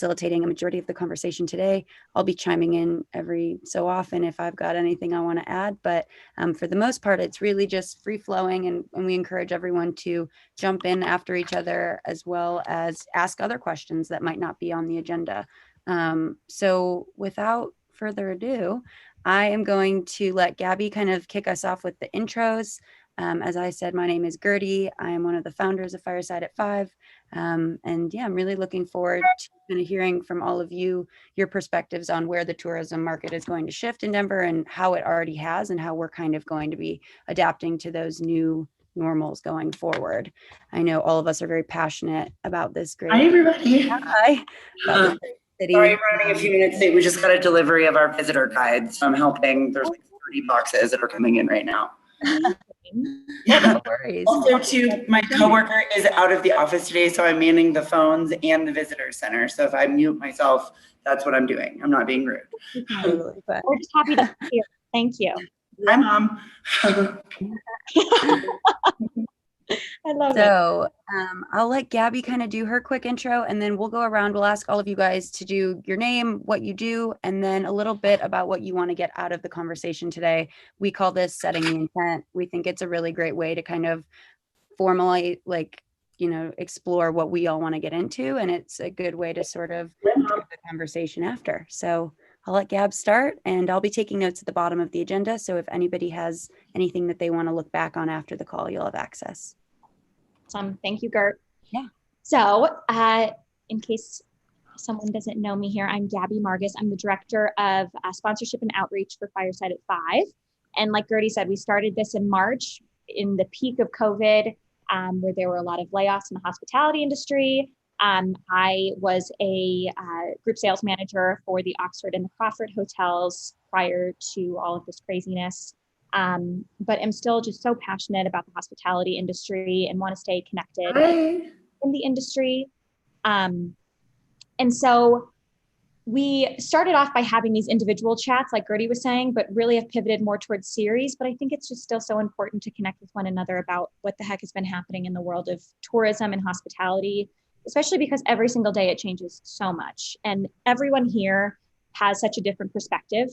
facilitating a majority of the conversation today. I'll be chiming in every so often if I've got anything I want to add, but for the most part, it's really just free flowing, and we encourage everyone to jump in after each other as well as ask other questions that might not be on the agenda. So without further ado, I am going to let Gabby kind of kick us off with the intros. As I said, my name is Gertie. I am one of the founders of Fireside at 5. And yeah, I'm really looking forward to kind of hearing from all of you, your perspectives on where the tourism market is going to shift in Denver and how it already has and how we're kind of going to be adapting to those new normals going forward. I know all of us are very passionate about this great. Hi, everybody. Hi. About this great city. Sorry, I'm running a few minutes late. We just got a delivery of our visitor guide, so I'm helping. There's like 30 boxes that are coming in right now. Yeah, no worries. Also, too, my coworker is out of the office today, so I'm manning the phones and the visitor center. So if I mute myself, that's what I'm doing. I'm not being rude. Totally, but we're just happy to hear. Thank you. Hi, Mom. I love it. So I'll let Gabby kind of do her quick intro, and then we'll go around. We'll ask all of you guys to do your name, what you do, and then a little bit about what you want to get out of the conversation today. We call this setting the intent. We think it's a really great way to kind of formally, explore what we all want to get into, and it's a good way to sort of have the conversation after. So I'll let Gab start, and I'll be taking notes at the bottom of the agenda. So if anybody has anything that they want to look back on after the call, you'll have access. Awesome. Thank you, Gert. Yeah. So in case someone doesn't know me here, I'm Gabby Margus. I'm the director of sponsorship and outreach for Fireside at 5. And like Gertie said, we started this in March in the peak of COVID, where there were a lot of layoffs in the hospitality industry. I was a group sales manager for the Oxford and the Crawford hotels prior to all of this craziness. But I'm still just so passionate about the hospitality industry and want to stay connected in the industry. And so we started off by having these individual chats, like Gertie was saying, but really have pivoted more towards series. But I think it's just still so important to connect with one another about what the heck has been happening in the world of tourism and hospitality, especially because every single day it changes so much. And everyone here has such a different perspective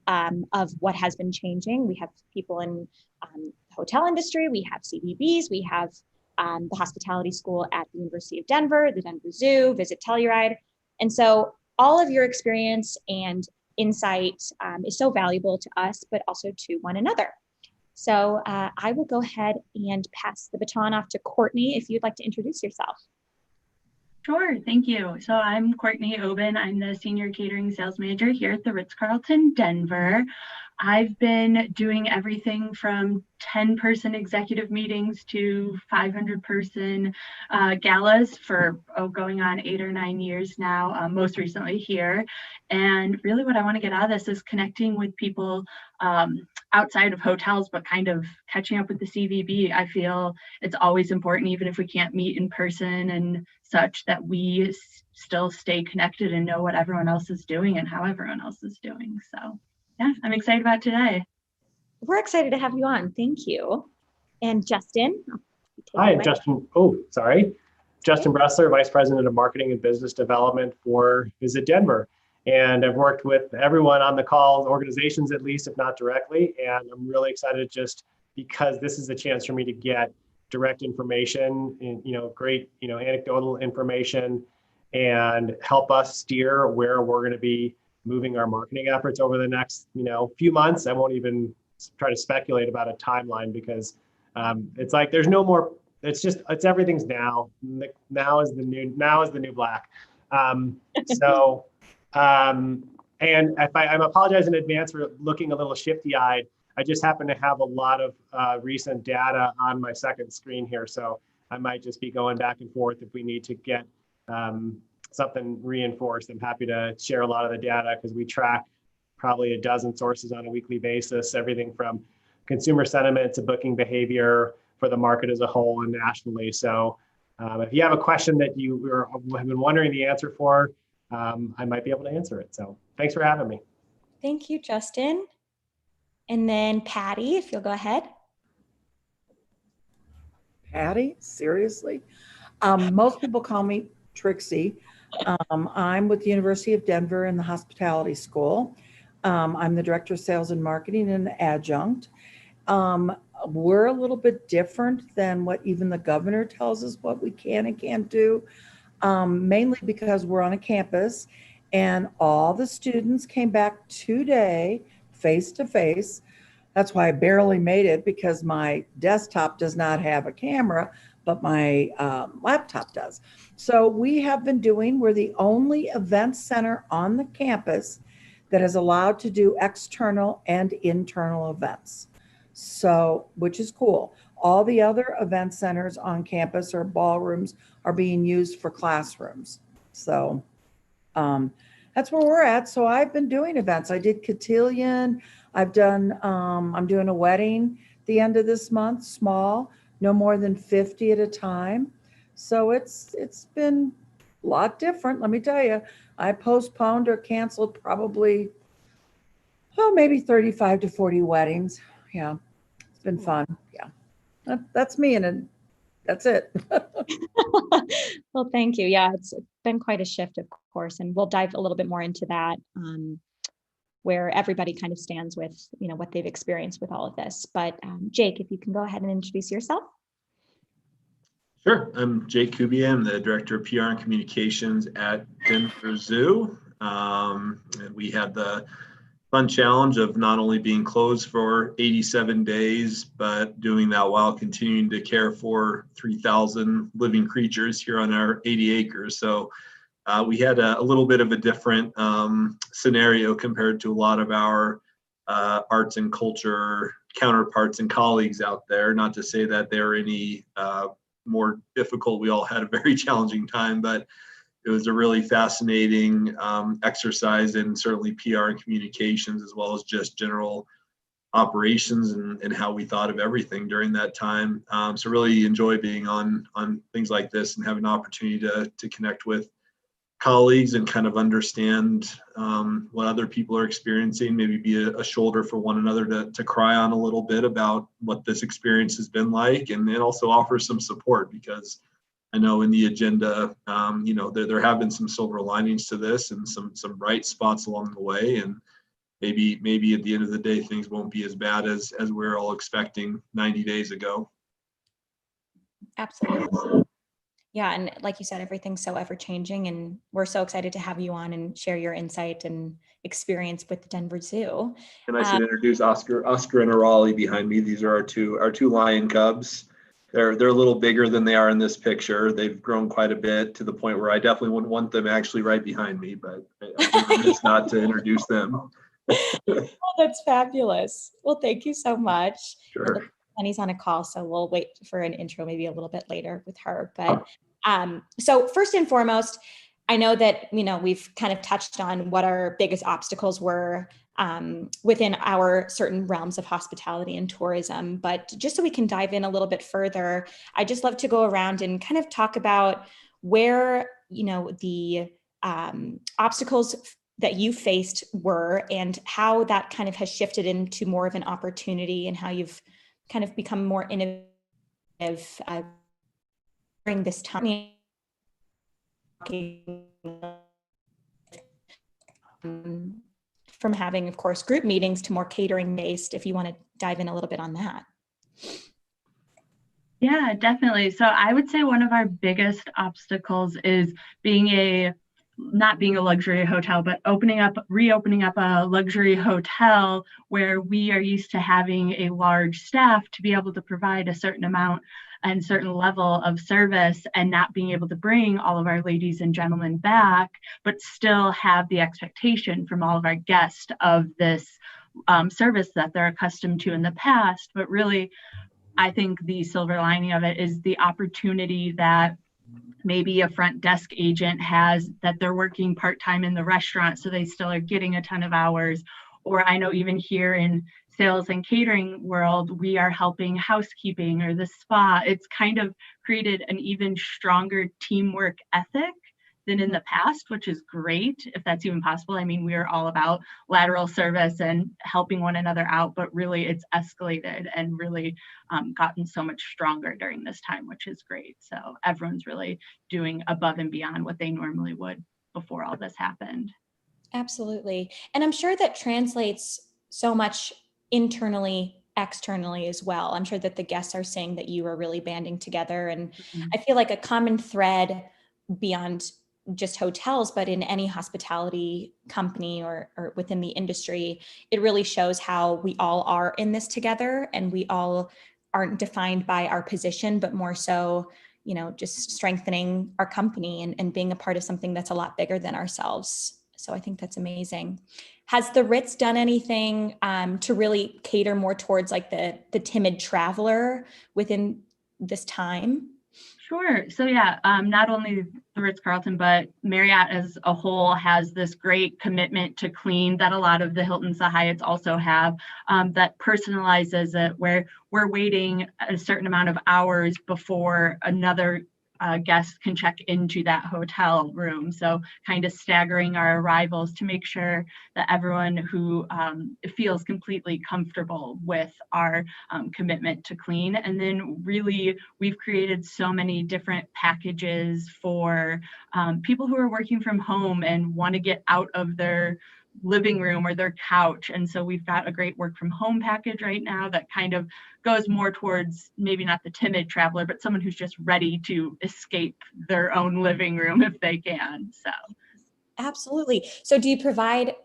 of what has been changing. We have people in the hotel industry, we have CVBs, we have the hospitality school at the University of Denver, the Denver Zoo, Visit Telluride. And so all of your experience and insight is so valuable to us, but also to one another. So I will go ahead and pass the baton off to Courtney if you'd like to introduce yourself. Sure, thank you. So I'm Courtney Oben. I'm the Senior Catering Sales Manager here at the Ritz-Carlton, Denver. I've been doing everything from 10-person executive meetings to 500-person galas for going on 8 or 9 years now, most recently here. And really what I want to get out of this is connecting with people outside of hotels, but kind of catching up with the CVB. I feel it's always important, even if we can't meet in person and such, that we still stay connected and know what everyone else is doing and how everyone else is doing. So yeah, I'm excited about today. We're excited to have you on. Thank you. And Justin. Hi, Justin. Oh, sorry. Justin Bressler, Vice President of Marketing and Business Development for Visit Denver. And I've worked with everyone on the call, organizations at least, if not directly. And I'm really excited just because this is a chance for me to get direct information, and, great, anecdotal information, and help us steer where we're going to be moving our marketing efforts over the next, few months. I won't even try to speculate about a timeline because it's like there's no more. It's everything's now. Now is the new black. And I apologize in advance for looking a little shifty-eyed. I just happen to have a lot of recent data on my second screen here, so I might just be going back and forth if we need to get something reinforced. I'm happy to share a lot of the data because we track probably a dozen sources on a weekly basis, everything from consumer sentiment to booking behavior for the market as a whole and nationally. So if you have a question that you have been wondering the answer for, I might be able to answer it. So thanks for having me. Thank you, Justin. And then Patty, if you'll go ahead. Patty, seriously? Most people call me Trixie. I'm with the University of Denver in the hospitality school. I'm the director of sales and marketing and an adjunct. We're a little bit different than what even the governor tells us what we can and can't do, mainly because we're on a campus and all the students came back today face to face. That's why I barely made it, because my desktop does not have a camera, but my laptop does. So we're the only event center on the campus that is allowed to do external and internal events. So, which is cool. All the other event centers on campus or ballrooms are being used for classrooms. So that's where we're at. So I've been doing events. I did cotillion. I'm doing a wedding the end of this month, small, no more than 50 at a time. So it's been a lot different, let me tell you. I postponed or canceled probably, maybe 35 to 40 weddings. Yeah, it's been fun. Yeah, that's me, and that's it. Well, thank you. Yeah, it's been quite a shift, of course, and we'll dive a little bit more into that, where everybody kind of stands with, what they've experienced with all of this. But Jake, if you can go ahead and introduce yourself. Sure. I'm Jake Kubier. I'm the Director of PR and Communications at Denver Zoo. And we had the fun challenge of not only being closed for 87 days, but doing that while continuing to care for 3,000 living creatures here on our 80 acres. So we had a little bit of a different scenario compared to a lot of our arts and culture counterparts and colleagues out there. Not to say that they're any more difficult. We all had a very challenging time, but it was a really fascinating exercise in certainly PR and communications, as well as just general operations and how we thought of everything during that time. So really enjoy being on things like this and having an opportunity to connect with colleagues and kind of understand what other people are experiencing, maybe be a shoulder for one another to cry on a little bit about what this experience has been like, and then also offer some support, because I know in the agenda, there have been some silver linings to this and some bright spots along the way, and maybe at the end of the day, things won't be as bad as we're all expecting 90 days ago. Absolutely. Yeah, and like you said, everything's so ever changing, and we're so excited to have you on and share your insight and experience with the Denver Zoo. And I should introduce Oscar and Arali behind me. These are our two lion cubs. They're a little bigger than they are in this picture. They've grown quite a bit to the point where I definitely wouldn't want them actually right behind me, but it's not to introduce them. Oh, that's fabulous. Well, thank you so much. Sure. Penny's on a call, so we'll wait for an intro maybe a little bit later with her. But so first and foremost, I know that, we've kind of touched on what our biggest obstacles were within our certain realms of hospitality and tourism. But just so we can dive in a little bit further, I'd just love to go around and kind of talk about where, the obstacles that you faced were, and how that kind of has shifted into more of an opportunity, and how you've kind of become more innovative during this time. From having, of course, group meetings to more catering based, if you want to dive in a little bit on that. Yeah, definitely. So I would say one of our biggest obstacles is not being a luxury hotel, but reopening up a luxury hotel where we are used to having a large staff to be able to provide a certain amount and certain level of service, and not being able to bring all of our ladies and gentlemen back, but still have the expectation from all of our guests of this service that they're accustomed to in the past. But really, I think the silver lining of it is the opportunity that maybe a front desk agent has, that they're working part-time in the restaurant, so they still are getting a ton of hours. Or I know even here in sales and catering world, we are helping housekeeping or the spa. It's kind of created an even stronger teamwork ethic than in the past, which is great, if that's even possible. I mean, we are all about lateral service and helping one another out, but really it's escalated and really gotten so much stronger during this time, which is great. So everyone's really doing above and beyond what they normally would before all this happened. Absolutely. And I'm sure that translates so much internally, externally as well. I'm sure that the guests are saying that you are really banding together. And I feel like a common thread beyond just hotels, but in any hospitality company or within the industry, it really shows how we all are in this together, and we all aren't defined by our position, but more so, just strengthening our company and being a part of something that's a lot bigger than ourselves. So I think that's amazing. Has the Ritz done anything to really cater more towards like the timid traveler within this time? Sure. So yeah, not only the Ritz-Carlton, but Marriott as a whole has this great commitment to clean that a lot of the Hiltons, the Hyatts also have, that personalizes it, where we're waiting a certain amount of hours before another guest can check into that hotel room. So kind of staggering our arrivals to make sure that everyone who feels completely comfortable with our commitment to clean. And then really, we've created so many different packages for people who are working from home and want to get out of their living room or their couch. And so we've got a great work from home package right now that kind of goes more towards maybe not the timid traveler, but someone who's just ready to escape their own living room if they can. So absolutely. So do you provide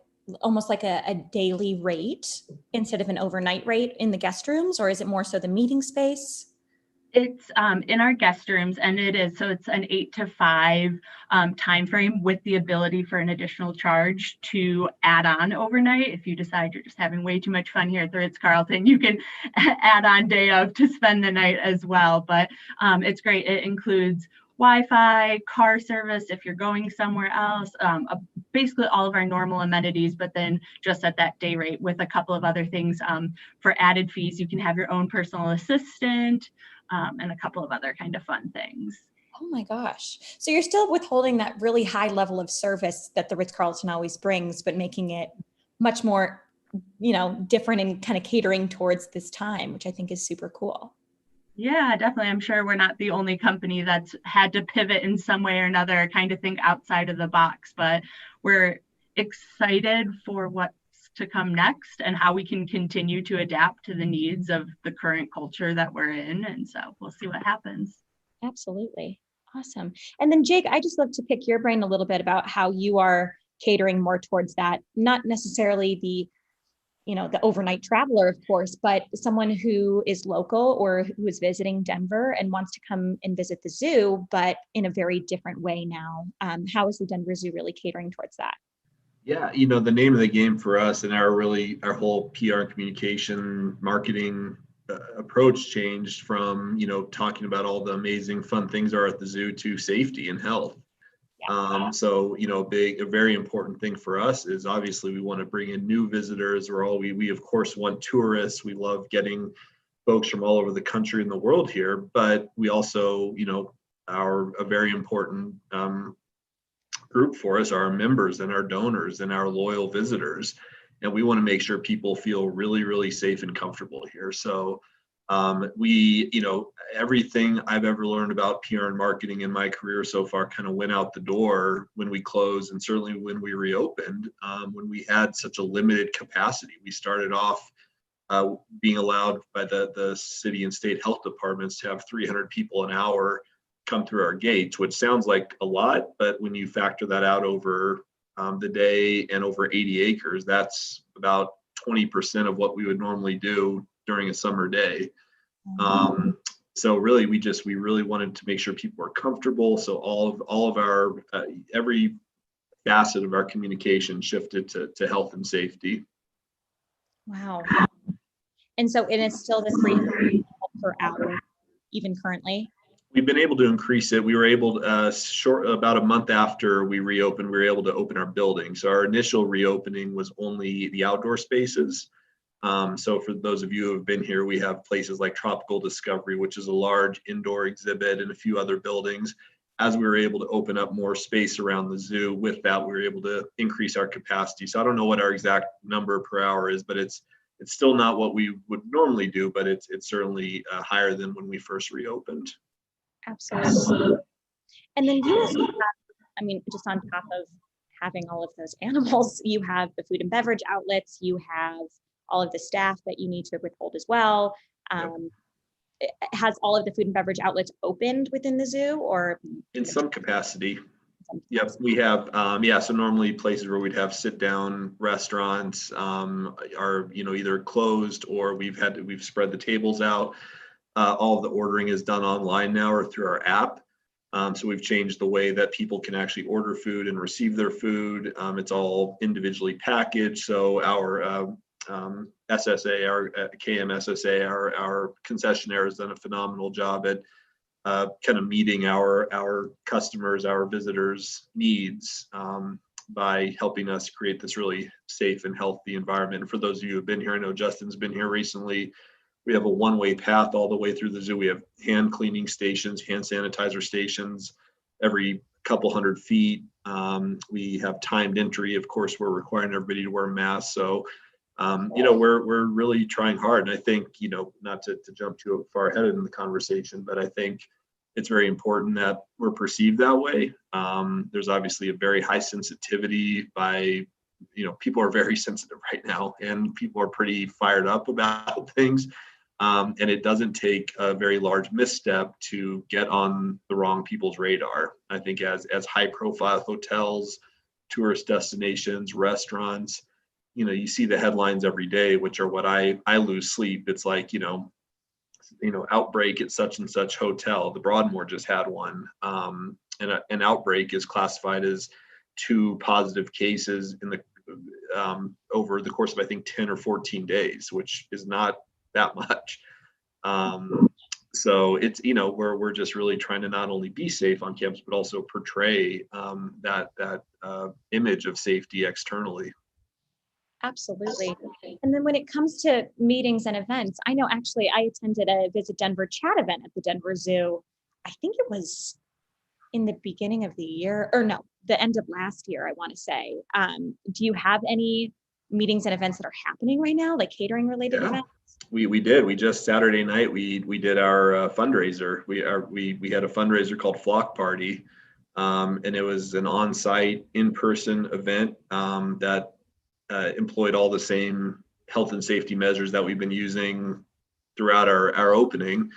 almost like a daily rate instead of an overnight rate in the guest rooms, or is it more so the meeting space? It's in our guest rooms, and it's an 8 to 5 time frame with the ability for an additional charge to add on overnight. If you decide you're just having way too much fun here at the Ritz-Carlton, you can add on day of to spend the night as well. But it's great. It includes Wi-Fi, car service if you're going somewhere else, basically all of our normal amenities, but then just at that day rate with a couple of other things. For added fees, you can have your own personal assistant, and a couple of other kind of fun things. Oh my gosh. So you're still withholding that really high level of service that the Ritz-Carlton always brings, but making it much more, different and kind of catering towards this time, which I think is super cool. Yeah, definitely. I'm sure we're not the only company that's had to pivot in some way or another, kind of think outside of the box, but we're excited for what's to come next and how we can continue to adapt to the needs of the current culture that we're in. And so we'll see what happens. Absolutely. Awesome. And then Jake, I just love to pick your brain a little bit about how you are catering more towards that, not necessarily the overnight traveler, of course, but someone who is local or who is visiting Denver and wants to come and visit the zoo, but in a very different way now. How is the Denver Zoo really catering towards that? Yeah, the name of the game for us and our whole PR and communication marketing approach changed from, talking about all the amazing fun things are at the zoo to safety and health. Yeah. So, a very important thing for us is obviously we want to bring in new visitors. We of course want tourists. We love getting folks from all over the country and the world here, but we also, are a very important group for us, our members and our donors and our loyal visitors. And we want to make sure people feel really, really safe and comfortable here. So everything I've ever learned about PR and marketing in my career so far kind of went out the door when we closed, and certainly when we reopened, when we had such a limited capacity. We started off being allowed by the city and state health departments to have 300 people an hour come through our gates, which sounds like a lot, but when you factor that out over the day and over 80 acres, that's about 20% of what we would normally do during a summer day. So really, we really wanted to make sure people were comfortable. So all of our every facet of our communication shifted to health and safety. Wow. And it's still the 300 per hour, even currently? We've been able to increase it. We were able about a month after we reopened, we were able to open our building. So our initial reopening was only the outdoor spaces. So for those of you who have been here, we have places like Tropical Discovery, which is a large indoor exhibit, and a few other buildings. as we were able to open up more space around the zoo, with that, we were able to increase our capacity. So I don't know what our exact number per hour is, but it's still not what we would normally do, but it's certainly higher than when we first reopened. Absolutely. And then you also have, I mean, just on top of having all of those animals, you have the food and beverage outlets, you have all of the staff that you need to withhold as well. Has all of the food and beverage outlets opened within the zoo, or in some capacity? Yep, we have, so normally places where we'd have sit down restaurants are, either closed or we've spread the tables out. All of the ordering is done online now or through our app. So we've changed the way that people can actually order food and receive their food. It's all individually packaged. So our SSA, our KMSSA, our concessionaire has done a phenomenal job at kind of meeting our customers, our visitors' needs by helping us create this really safe and healthy environment. And for those of you who have been here, I know Justin's been here recently, we have a one-way path all the way through the zoo. We have hand cleaning stations, hand sanitizer stations every couple hundred feet. We have timed entry. Of course, we're requiring everybody to wear masks. So we're really trying hard. And I think, not to jump too far ahead in the conversation, but I think it's very important that we're perceived that way. There's obviously a very high sensitivity by, people are very sensitive right now, and people are pretty fired up about things. And it doesn't take a very large misstep to get on the wrong people's radar. I think as high profile hotels, tourist destinations, restaurants, you see the headlines every day, which are what I lose sleep. It's like, outbreak at such and such hotel. The Broadmoor just had one. And an outbreak is classified as 2 positive cases in the over the course of, I think, 10 or 14 days, which is not that much. So it's, we're just really trying to not only be safe on campus, but also portray that image of safety externally. Absolutely. And then when it comes to meetings and events, I know actually I attended a Visit Denver chat event at the Denver Zoo. I think it was in the beginning of the year, or no, the end of last year, I want to say. Do you have any meetings and events that are happening right now, like catering related events? We did. We just Saturday night we did our fundraiser. We had a fundraiser called Flock Party, and it was an on-site, in-person event that employed all the same health and safety measures that we've been using throughout our opening.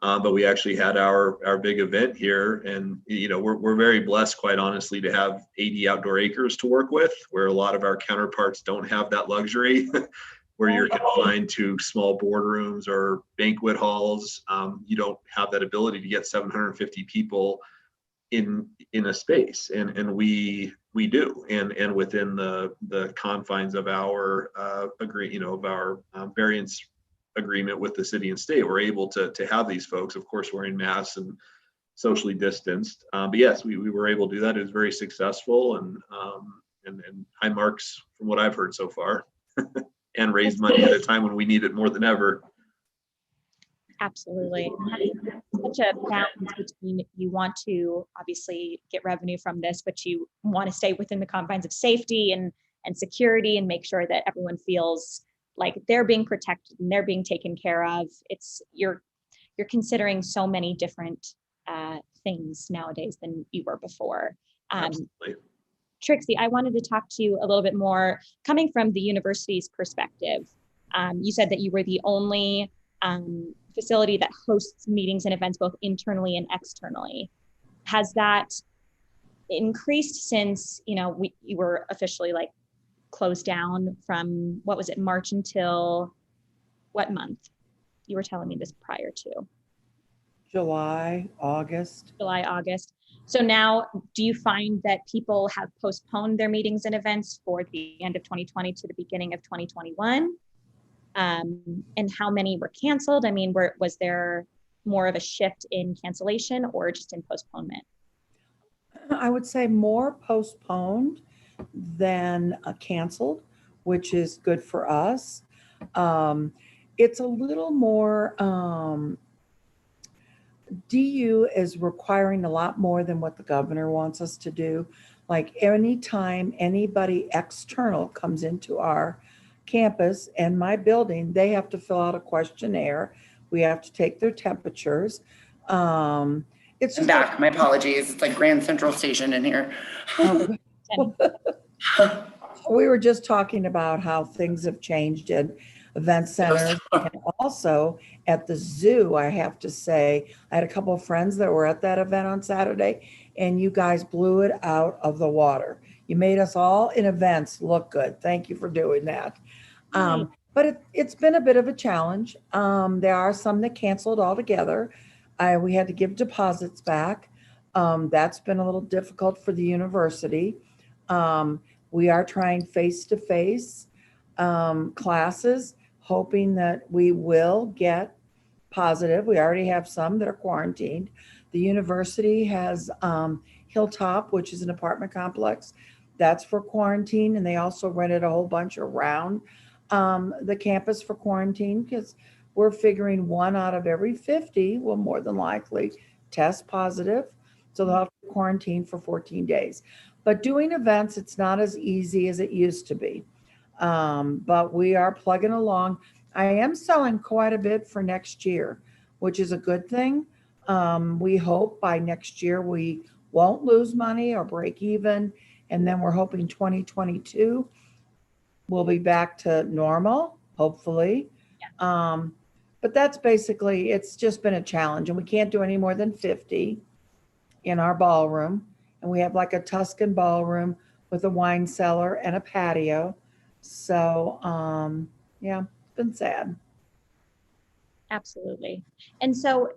But we actually had our big event here, and we're very blessed, quite honestly, to have 80 outdoor acres to work with, where a lot of our counterparts don't have that luxury. Where you're confined to small boardrooms or banquet halls. You don't have that ability to get 750 people in a space, and we do, and within the confines of our variance agreement with the city and state, we're able to have these folks, of course, wearing masks and socially distanced. But yes, we were able to do that. It was very successful, and high marks from what I've heard so far. And raise money at a time when we need it more than ever. Absolutely. Such a balance between, you want to obviously get revenue from this, but you want to stay within the confines of safety and security, and make sure that everyone feels like they're being protected and they're being taken care of. It's you're considering so many different things nowadays than you were before. Absolutely. Trixie, I wanted to talk to you a little bit more, coming from the university's perspective. You said that you were the only facility that hosts meetings and events both internally and externally. Has that increased since you were officially closed down from, what was it, March until what month? You were telling me this prior to. July, August. So now, do you find that people have postponed their meetings and events for the end of 2020 to the beginning of 2021? And how many were canceled? I mean, was there more of a shift in cancellation or just in postponement? I would say more postponed than canceled, which is good for us. It's a little more DU is requiring a lot more than what the governor wants us to do. Like anytime anybody external comes into our campus and my building, they have to fill out a questionnaire. We have to take their temperatures. It's I'm just back. My apologies. It's like Grand Central Station in here. we were just talking about how things have changed in event centers. And also at the zoo, I have to say, I had a couple of friends that were at that event on Saturday, and you guys blew it out of the water. You made us all in events look good. Thank you for doing that. But it's been a bit of a challenge. There are some that canceled altogether. We had to give deposits back. That's been a little difficult for the university. We are trying face-to-face classes, hoping that we will get positive. We already have some that are quarantined. The university has Hilltop, which is an apartment complex. That's for quarantine, and they also rented a whole bunch around the campus for quarantine, because we're figuring 1 out of every 50 will more than likely test positive. So they'll have to quarantine for 14 days. But doing events, it's not as easy as it used to be. But we are plugging along. I am selling quite a bit for next year, which is a good thing. We hope by next year we won't lose money or break even. And then we're hoping 2022 we'll be back to normal, hopefully. Yeah. But that's basically, it's just been a challenge, and we can't do any more than 50 in our ballroom. And we have like a Tuscan ballroom with a wine cellar and a patio. So, yeah, it's been sad. Absolutely. And so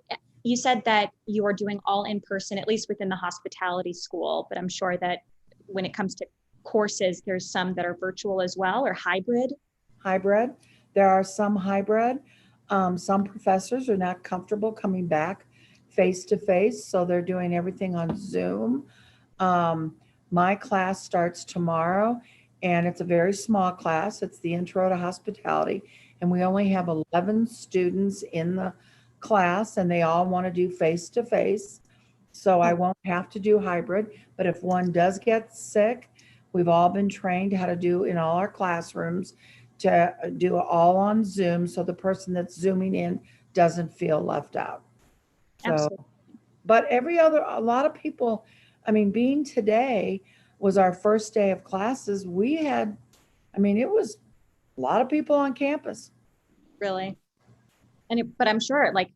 you said that you are doing all in person, at least within the hospitality school, but I'm sure that when it comes to courses, there's some that are virtual as well, or hybrid? Hybrid. There are some hybrid. Some professors are not comfortable coming back face to face, so they're doing everything on Zoom. My class starts tomorrow, and it's a very small class. It's the Intro to Hospitality, and we only have 11 students in the class, and they all want to do face to face. So I won't have to do hybrid, but if one does get sick, we've all been trained how to do in all our classrooms to do it all on Zoom, so the person that's Zooming in doesn't feel left out. So, absolutely. But a lot of people, I mean, being today was our first day of classes, it was a lot of people on campus. Really? But I'm sure, like,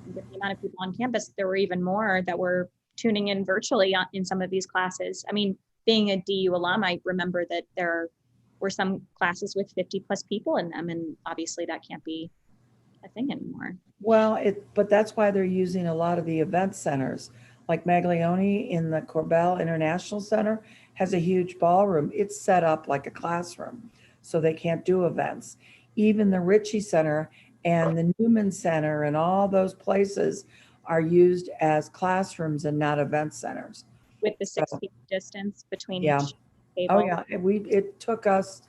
with the amount of people on campus, there were even more that were tuning in virtually in some of these classes. I mean, being a DU alum, I remember that there were some classes with 50 plus people in them, and obviously that can't be a thing anymore. Well, but that's why they're using a lot of the event centers. Like Maglione in the Corbell International Center has a huge ballroom. It's set up like a classroom, so they can't do events. Even the Ritchie Center and the Newman Center and all those places are used as classrooms and not event centers. With the 6 feet distance between yeah. each table. Oh yeah, it took us,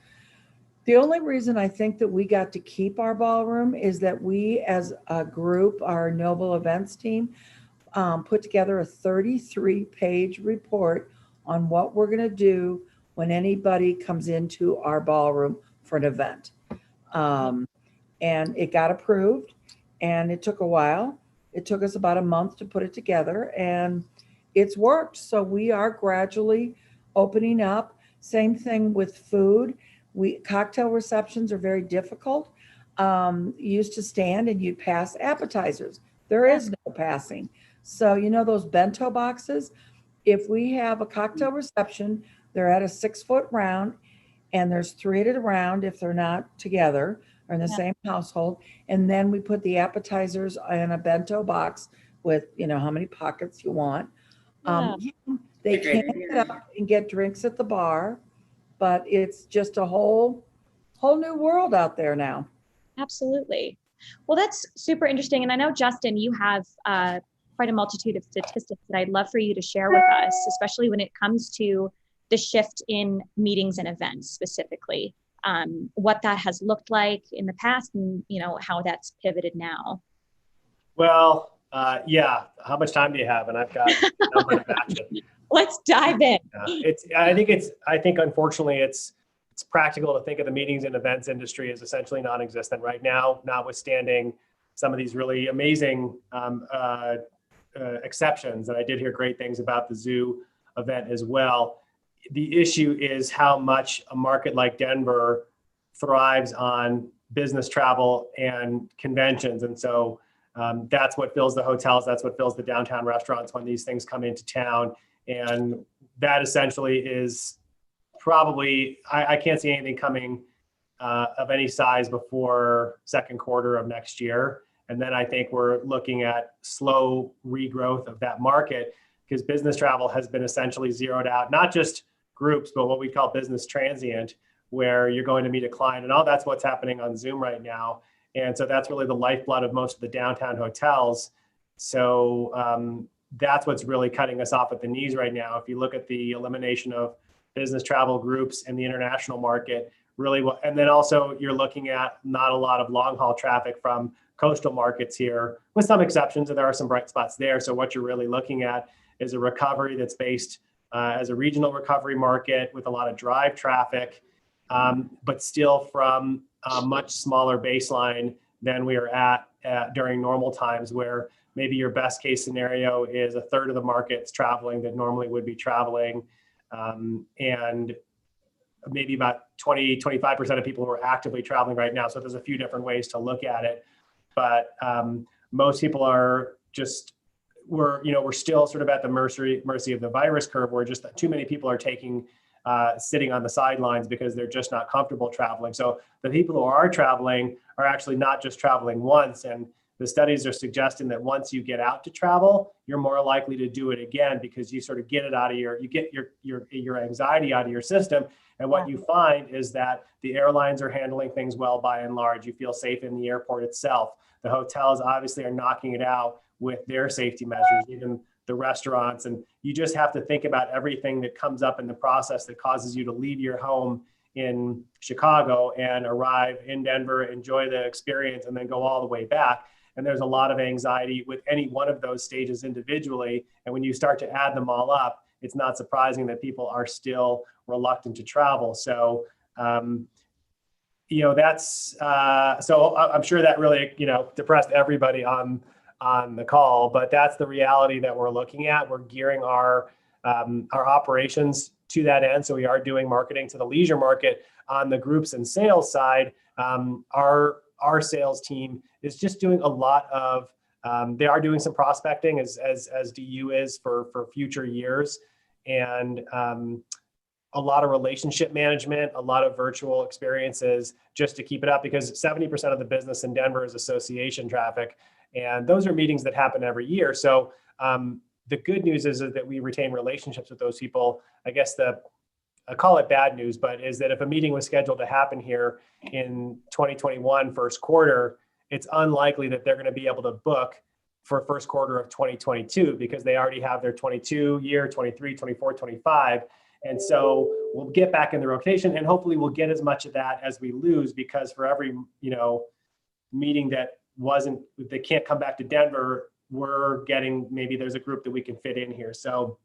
the only reason I think that we got to keep our ballroom is that we as a group, our Noble Events team, put together a 33-page report on what we're gonna do when anybody comes into our ballroom for an event. And it got approved, and it took a while. It took us about a month to put it together, and it's worked. So we are gradually opening up. Same thing with food. Cocktail receptions are very difficult. You used to stand and you'd pass appetizers. There is no passing. So, those bento boxes, if we have a cocktail reception, they're at a 6-foot round, and there's 3 at a round if they're not together or in the same household. And then we put the appetizers in a bento box with, how many pockets you want. They can get up and get drinks at the bar, but it's just a whole new world out there now. Absolutely. Well, that's super interesting. And I know, Justin, you have quite a multitude of statistics that I'd love for you to share with us, especially when it comes to the shift in meetings and events specifically, what that has looked like in the past and, how that's pivoted now. Well, Yeah. How much time do you have? And I've got a number to match it. Let's dive in. I think unfortunately it's practical to think of the meetings and events industry as essentially non-existent right now, notwithstanding some of these really amazing exceptions. And I did hear great things about the zoo event as well. The issue is how much a market like Denver thrives on business travel and conventions. And so that's what fills the hotels. That's what fills the downtown restaurants when these things come into town. And that essentially is probably, I can't see anything coming of any size before second quarter of next year. And then I think we're looking at slow regrowth of that market, because business travel has been essentially zeroed out, not just groups, but what we call business transient, where you're going to meet a client, and all that's what's happening on Zoom right now. And so that's really the lifeblood of most of the downtown hotels. So that's what's really cutting us off at the knees right now. If you look at the elimination of business travel groups in the international market, really well, and then also you're looking at not a lot of long haul traffic from coastal markets here, with some exceptions, and there are some bright spots there. So what you're really looking at is a recovery that's based as a regional recovery market with a lot of drive traffic, but still from a much smaller baseline than we are at during normal times, where maybe your best case scenario is a third of the market's traveling that normally would be traveling. And maybe about 25% of people who are actively traveling right now. So there's a few different ways to look at it. But most people are just, we're still sort of at the mercy of the virus curve, where just too many people are sitting on the sidelines because they're just not comfortable traveling. So the people who are traveling are actually not just traveling once. And the studies are suggesting that once you get out to travel, you're more likely to do it again, because you sort of get it out of you get your anxiety out of your system. And what you find is that the airlines are handling things well by and large. You feel safe in the airport itself. The hotels obviously are knocking it out with their safety measures, even the restaurants. And you just have to think about everything that comes up in the process that causes you to leave your home in Chicago and arrive in Denver, enjoy the experience, and then go all the way back. And there's a lot of anxiety with any one of those stages individually. And when you start to add them all up, it's not surprising that people are still reluctant to travel. So, that's, so I'm sure that really, depressed everybody on the call, but that's the reality that we're looking at. We're gearing our operations to that end. So we are doing marketing to the leisure market. On the groups and sales side, our sales team is just doing a lot of, they are doing some prospecting as DU is for future years, and a lot of relationship management, a lot of virtual experiences just to keep it up, because 70% of the business in Denver is association traffic. And those are meetings that happen every year. So the good news is that we retain relationships with those people. I guess I call it bad news, but is that if a meeting was scheduled to happen here in 2021 first quarter, it's unlikely that they're going to be able to book for first quarter of 2022, because they already have their 22 year, 23, 24, 25. And so we'll get back in the rotation, and hopefully we'll get as much of that as we lose, because for every, meeting that can't come back to Denver, we're getting, maybe there's a group that we can fit in here. So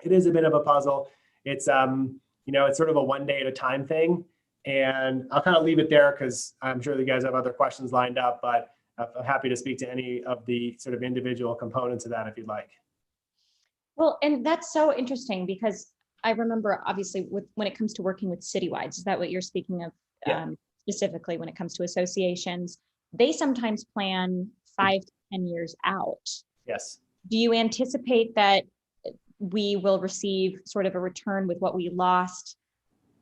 it is a bit of a puzzle. It's, it's sort of a one day at a time thing. And I'll kind of leave it there, because I'm sure you guys have other questions lined up, but I'm happy to speak to any of the sort of individual components of that if you'd like. Well, and that's so interesting, because I remember, obviously, when it comes to working with citywides, is that what you're speaking of? Yeah. Specifically when it comes to associations, they sometimes plan 5 to 10 years out. Yes. Do you anticipate that we will receive sort of a return with what we lost,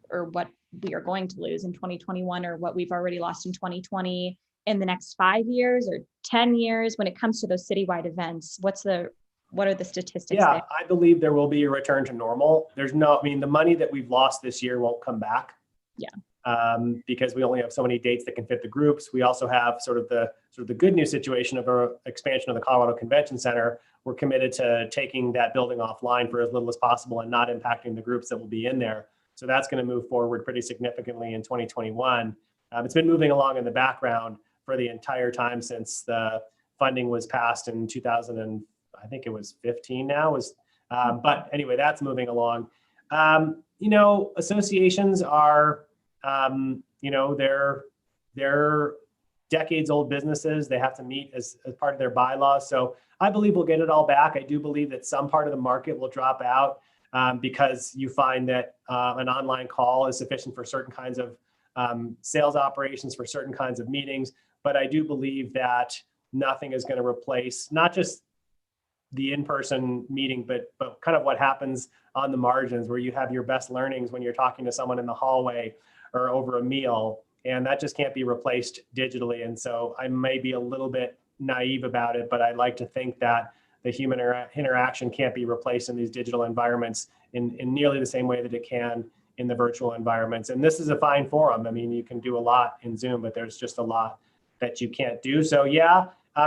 or what we are going to lose in 2021, or what we've already lost in 2020 in the next 5 years or 10 years when it comes to those citywide events? What are the statistics? Yeah, there? I believe there will be a return to normal. The money that we've lost this year won't come back. Yeah. Because we only have so many dates that can fit the groups. We also have sort of the good news situation of our expansion of the Colorado Convention Center. We're committed to taking that building offline for as little as possible and not impacting the groups that will be in there. So that's going to move forward pretty significantly in 2021. It's been moving along in the background for the entire time since the funding was passed in 2000 and I think it was 15 now but anyway, that's moving along. Associations are, they're decades old businesses. They have to meet as part of their bylaws. So I believe we'll get it all back. I do believe that some part of the market will drop out because you find that an online call is sufficient for certain kinds of sales operations, for certain kinds of meetings. But I do believe that nothing is going to replace not just the in-person meeting, but kind of what happens on the margins where you have your best learnings when you're talking to someone in the hallway or over a meal, and that just can't be replaced digitally. And so I may be a little bit naive about it, but I like to think that the human interaction can't be replaced in these digital environments in nearly the same way that it can in the virtual environments. And this is a fine forum. I mean, you can do a lot in Zoom, but there's just a lot that you can't do. So yeah,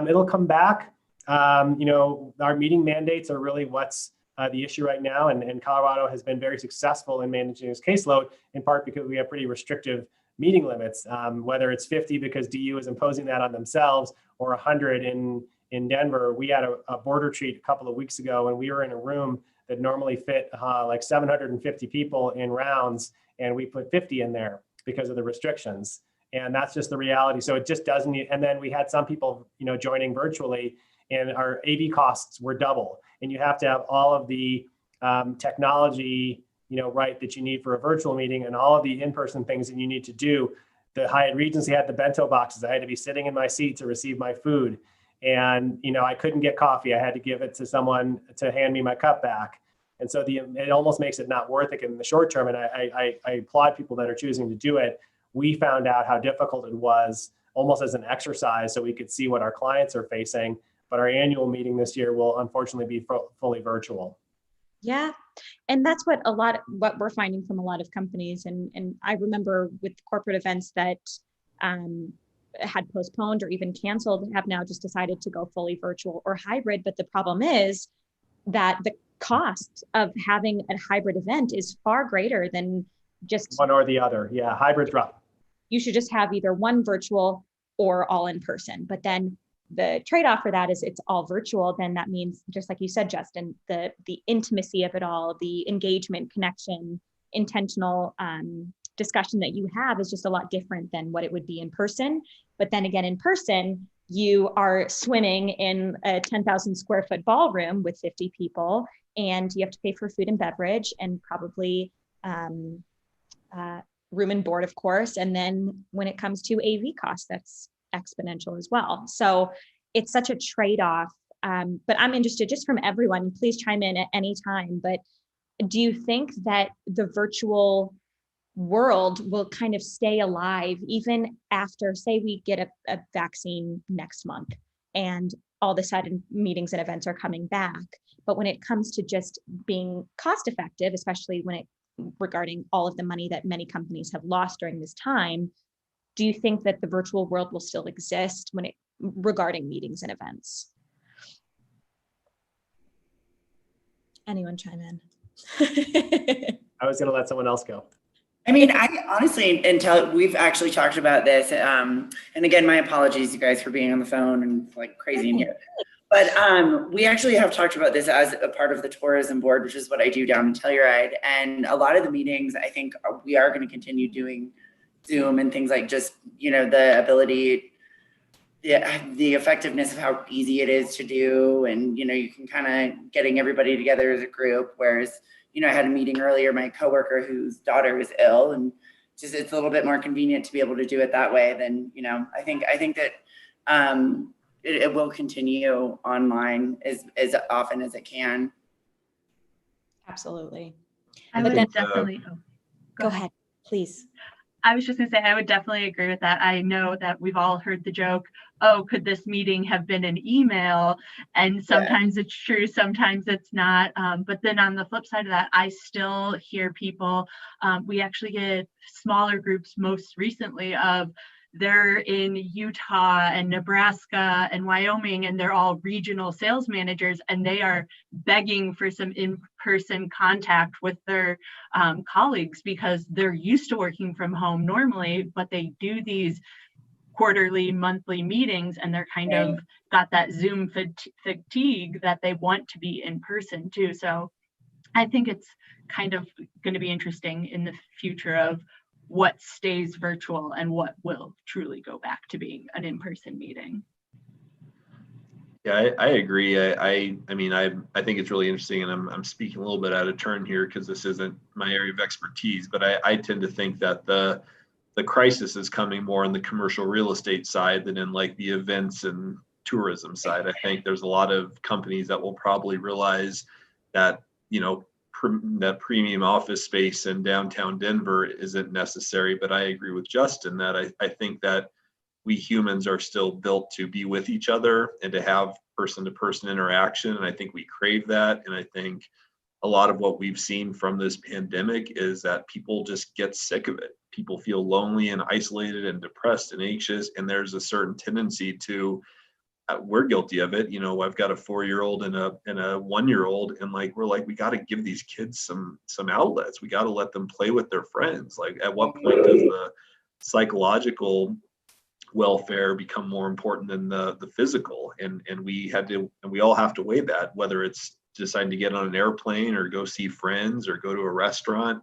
it'll come back. Our meeting mandates are really what's the issue right now. And Colorado has been very successful in managing its caseload, in part because we have pretty restrictive meeting limits, whether it's 50 because DU is imposing that on themselves or 100 in Denver. We had a board retreat a couple of weeks ago and we were in a room that normally fit like 750 people in rounds, and we put 50 in there because of the restrictions. And that's just the reality. So it just doesn't, and then we had some people, joining virtually, and our AV costs were double. And you have to have all of the technology, right, that you need for a virtual meeting and all of the in-person things that you need to do. The Hyatt Regency had the bento boxes. I had to be sitting in my seat to receive my food. And, I couldn't get coffee. I had to give it to someone to hand me my cup back. And so it almost makes it not worth it in the short term. And I applaud people that are choosing to do it. We found out how difficult it was almost as an exercise so we could see what our clients are facing. But our annual meeting this year will unfortunately be fully virtual. Yeah. And that's what we're finding from a lot of companies. And I remember with corporate events that had postponed or even canceled have now just decided to go fully virtual or hybrid. But the problem is that the cost of having a hybrid event is far greater than just one or the other. Yeah, hybrid's rough. You should just have either one virtual or all in person. But then the trade-off for that is it's all virtual. Then that means, just like you said, Justin, the intimacy of it all, the engagement, connection, intentional discussion that you have is just a lot different than what it would be in person. But then again, in person, you are swimming in a 10,000 square foot ballroom with 50 people, and you have to pay for food and beverage and probably room and board, of course. And then when it comes to AV costs, that's exponential as well. So it's such a trade-off. But I'm interested just from everyone, please chime in at any time. But do you think that the virtual world will kind of stay alive even after, say, we get a vaccine next month and all of a sudden meetings and events are coming back? But when it comes to just being cost effective, especially regarding all of the money that many companies have lost during this time, do you think that the virtual world will still exist regarding meetings and events? Anyone chime in? I was going to let someone else go. I mean, I honestly, until we've actually talked about this, and again, my apologies, you guys, for being on the phone and like crazy in here. But we actually have talked about this as a part of the tourism board, which is what I do down in Telluride. And a lot of the meetings, I think we are going to continue doing Zoom and things like just, the ability, the effectiveness of how easy it is to do. And, you can kind of getting everybody together as a group. Whereas, I had a meeting earlier, my coworker whose daughter was ill, and just it's a little bit more convenient to be able to do it that way than, I think that it will continue online as often as it can. Absolutely. I would definitely go ahead, please. I was just going to say, I would definitely agree with that. I know that we've all heard the joke, oh, could this meeting have been an email? And sometimes it's true, sometimes it's not. But then on the flip side of that, I still hear people, we actually get smaller groups most recently of they're in Utah and Nebraska and Wyoming, and they're all regional sales managers, and they are begging for some in-person contact with their colleagues because they're used to working from home normally, but they do these quarterly, monthly meetings, and they're kind of got that Zoom fatigue that they want to be in person too. So I think it's kind of going to be interesting in the future of what stays virtual and what will truly go back to being an in-person meeting. Yeah, I agree. I mean, I think it's really interesting, and I'm speaking a little bit out of turn here because this isn't my area of expertise, but I tend to think that the crisis is coming more on the commercial real estate side than in like the events and tourism side. I think there's a lot of companies that will probably realize that, you know, that premium office space in downtown Denver isn't necessary. But I agree with Justin that I think that we humans are still built to be with each other and to have person-to-person interaction. And I think we crave that. And I think a lot of what we've seen from this pandemic is that people just get sick of it. People feel lonely and isolated and depressed and anxious. And there's a certain tendency to, we're guilty of it. You know, I've got a 4-year-old and a 1-year-old, and like, we're like, we got to give these kids some outlets. We got to let them play with their friends. Like, at what point does the psychological welfare become more important than the physical? And we all have to weigh that, whether it's deciding to get on an airplane or go see friends or go to a restaurant.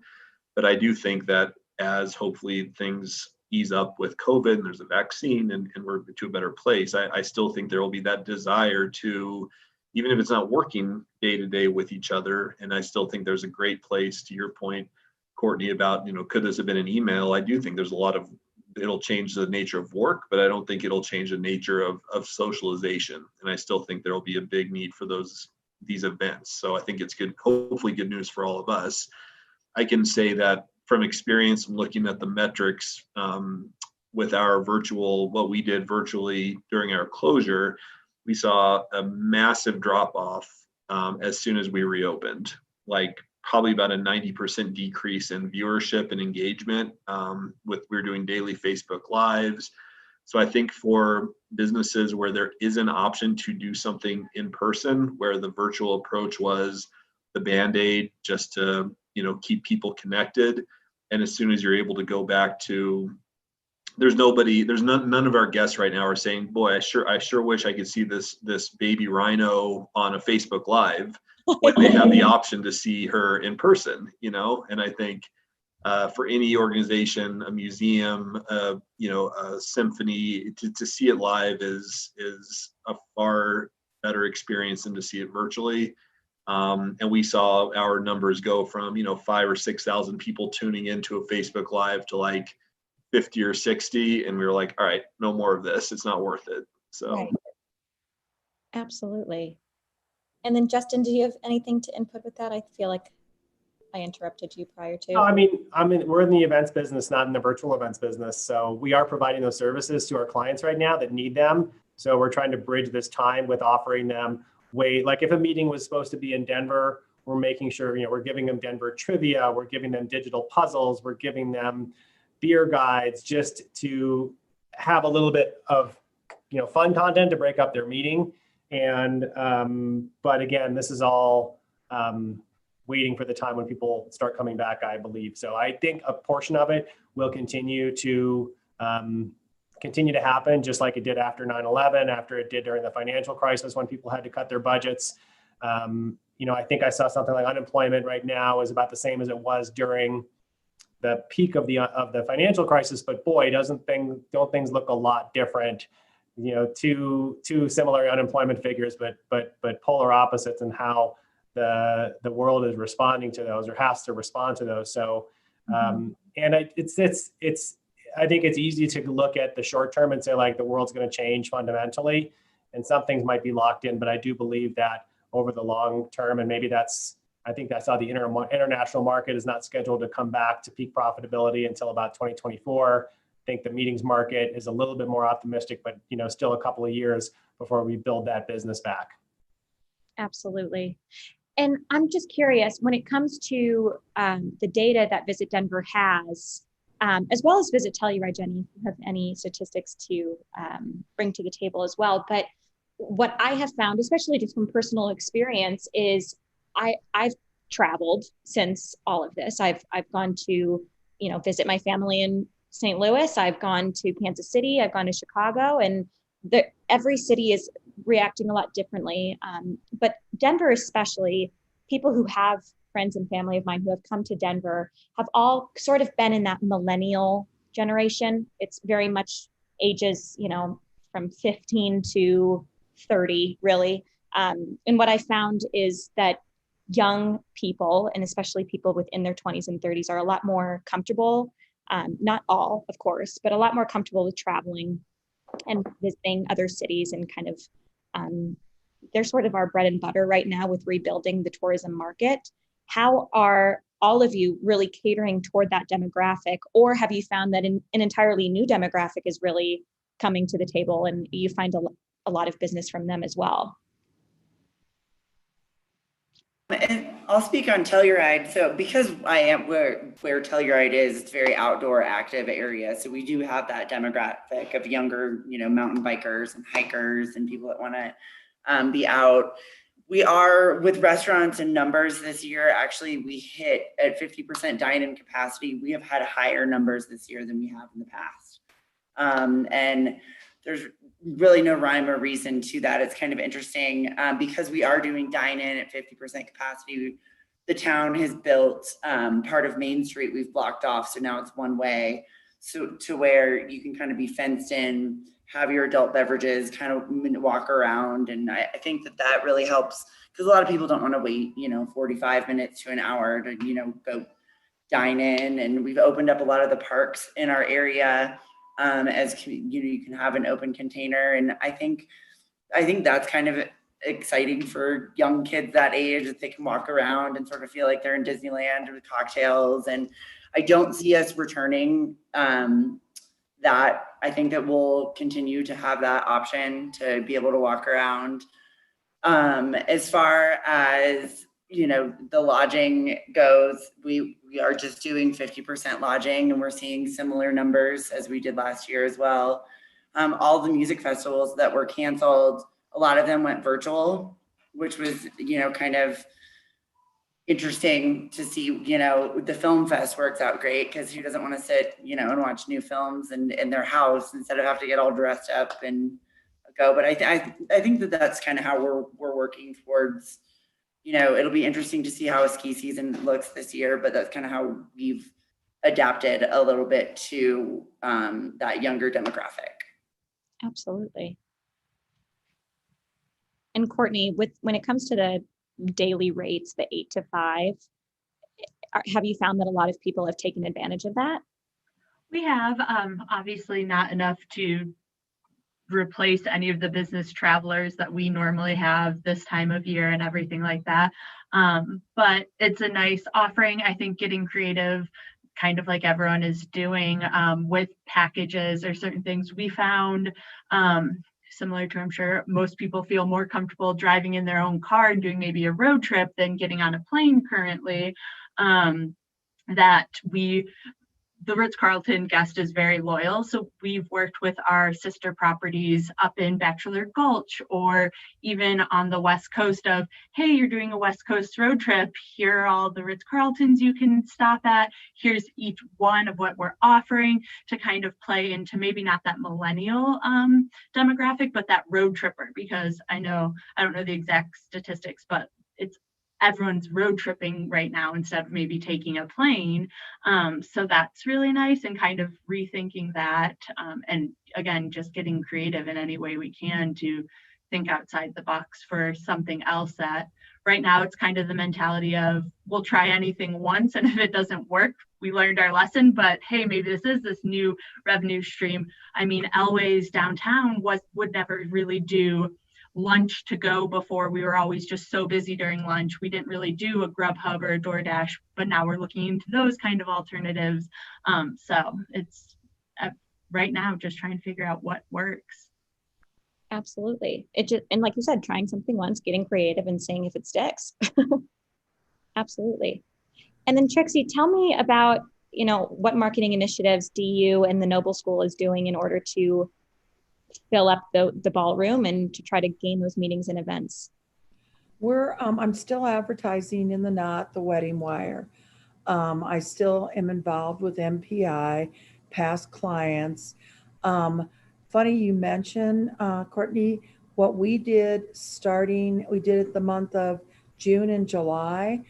But I do think that as hopefully things ease up with COVID and there's a vaccine and we're to a better place, I still think there will be that desire to, even if it's not working day to day with each other. And I still think there's a great place, to your point, Courtney, about, you know, could this have been an email? I do think there's a lot of, it'll change the nature of work, but I don't think it'll change the nature of socialization. And I still think there will be a big need for these events. So I think it's good, hopefully good news for all of us. I can say that from experience, looking at the metrics with our virtual, what we did virtually during our closure, we saw a massive drop off as soon as we reopened, like probably about a 90% decrease in viewership and engagement we were doing daily Facebook Lives. So I think for businesses where there is an option to do something in person, where the virtual approach was the Band-Aid just to, you know, keep people connected. And as soon as you're able to go back to, none of our guests right now are saying, boy, I sure wish I could see this baby rhino on a Facebook Live when they have the option to see her in person, you know. And I think for any organization, a museum, you know, a symphony, to see it live is a far better experience than to see it virtually. And we saw our numbers go from, you know, 5,000 or 6,000 people tuning into a Facebook Live to like 50 or 60. And we were like, all right, no more of this. It's not worth it. So. Right. Absolutely. And then Justin, do you have anything to input with that? I feel like I interrupted you prior to. No, I mean, we're in the events business, not in the virtual events business. So we are providing those services to our clients right now that need them. So we're trying to bridge this time with offering them like if a meeting was supposed to be in Denver, we're making sure, you know, we're giving them Denver trivia, we're giving them digital puzzles, we're giving them beer guides, just to have a little bit of, you know, fun content to break up their meeting. And but again, this is all waiting for the time when people start coming back, I believe. So I think a portion of it will continue to happen, just like it did after 9/11, after it did during the financial crisis when people had to cut their budgets. You know, I think I saw something like unemployment right now is about the same as it was during the peak of the financial crisis. But boy, don't things look a lot different? You know, two similar unemployment figures, but polar opposites in how the world is responding to those or has to respond to those. So, and I think it's easy to look at the short term and say like the world's going to change fundamentally, and some things might be locked in. But I do believe that over the long term, and maybe I think that's how the international market is not scheduled to come back to peak profitability until about 2024. I think the meetings market is a little bit more optimistic, but you know, still a couple of years before we build that business back. Absolutely. And I'm just curious, when it comes to the data that Visit Denver has, as well as Visit Telluride, Jenny, if you have any statistics to bring to the table as well. But what I have found, especially just from personal experience, is I've traveled since all of this. I've gone to, you know, visit my family in St. Louis, I've gone to Kansas City, I've gone to Chicago, and every city is reacting a lot differently. But Denver, especially, people who have friends and family of mine who have come to Denver have all sort of been in that millennial generation. It's very much ages, from 15 to 30, really. And what I found is that young people, and especially people within their 20s and 30s, are a lot more comfortable. Not all, of course, but a lot more comfortable with traveling and visiting other cities, and kind of they're sort of our bread and butter right now with rebuilding the tourism market. How are all of you really catering toward that demographic, or have you found that an entirely new demographic is really coming to the table and you find a lot of business from them as well? And I'll speak on Telluride. So because I am where Telluride is, it's a very outdoor active area. So we do have that demographic of younger, mountain bikers and hikers and people that want to be out. We are, with restaurants and numbers this year, actually we hit at 50% dine-in capacity. We have had higher numbers this year than we have in the past. And there's really no rhyme or reason to that. It's kind of interesting because we are doing dine-in at 50% capacity. The town has built part of Main Street we've blocked off, so now it's one way, so to where you can kind of be fenced in, have your adult beverages, kind of walk around. And I think that really helps, because a lot of people don't want to wait 45 minutes to an hour to go dine in. And we've opened up a lot of the parks in our area as you can have an open container. And I think that's kind of exciting for young kids that age, that they can walk around and sort of feel like they're in Disneyland with cocktails. And I don't see us returning that. I think that we'll continue to have that option to be able to walk around. As far as the lodging goes, we are just doing 50% lodging, and we're seeing similar numbers as we did last year as well. All the music festivals that were canceled, a lot of them went virtual, which was kind of interesting to see. The film fest works out great, because who doesn't want to sit and watch new films in their house instead of have to get all dressed up and go. But I think that's kind of how we're working towards. It'll be interesting to see how a ski season looks this year, but that's kind of how we've adapted a little bit to that younger demographic. Absolutely. And Courtney, when it comes to the daily rates, the 8 to 5, have you found that a lot of people have taken advantage of that? We have, obviously not enough to replace any of the business travelers that we normally have this time of year and everything like that. But it's a nice offering. I think getting creative, kind of like everyone is doing with packages or certain things, we found similar to, I'm sure most people feel more comfortable driving in their own car and doing maybe a road trip than getting on a plane currently. The Ritz-Carlton guest is very loyal. So we've worked with our sister properties up in Bachelor Gulch, or even on the West Coast of, hey, you're doing a West Coast road trip. Here are all the Ritz-Carltons you can stop at. Here's each one of what we're offering, to kind of play into maybe not that millennial demographic, but that road tripper, because I don't know the exact statistics, but it's everyone's road tripping right now instead of maybe taking a plane. So that's really nice, and kind of rethinking that. And again, just getting creative in any way we can to think outside the box for something else. That right now it's kind of the mentality of, we'll try anything once, and if it doesn't work, we learned our lesson, but hey, maybe this is this new revenue stream. I mean, Elway's downtown would never really do lunch to go before. We were always just so busy during lunch. We didn't really do a Grubhub or a DoorDash, but now we're looking into those kind of alternatives. So it's right now just trying to figure out what works. Absolutely. And like you said, trying something once, getting creative, and seeing if it sticks. Absolutely. And then Trixie, tell me about, what marketing initiatives DU and the Noble School is doing in order to fill up the ballroom and to try to gain those meetings and events. I'm still advertising in the Knot, the Wedding Wire. I still am involved with MPI, past clients. Funny you mentioned, Courtney, what we did we did it the month of June and July.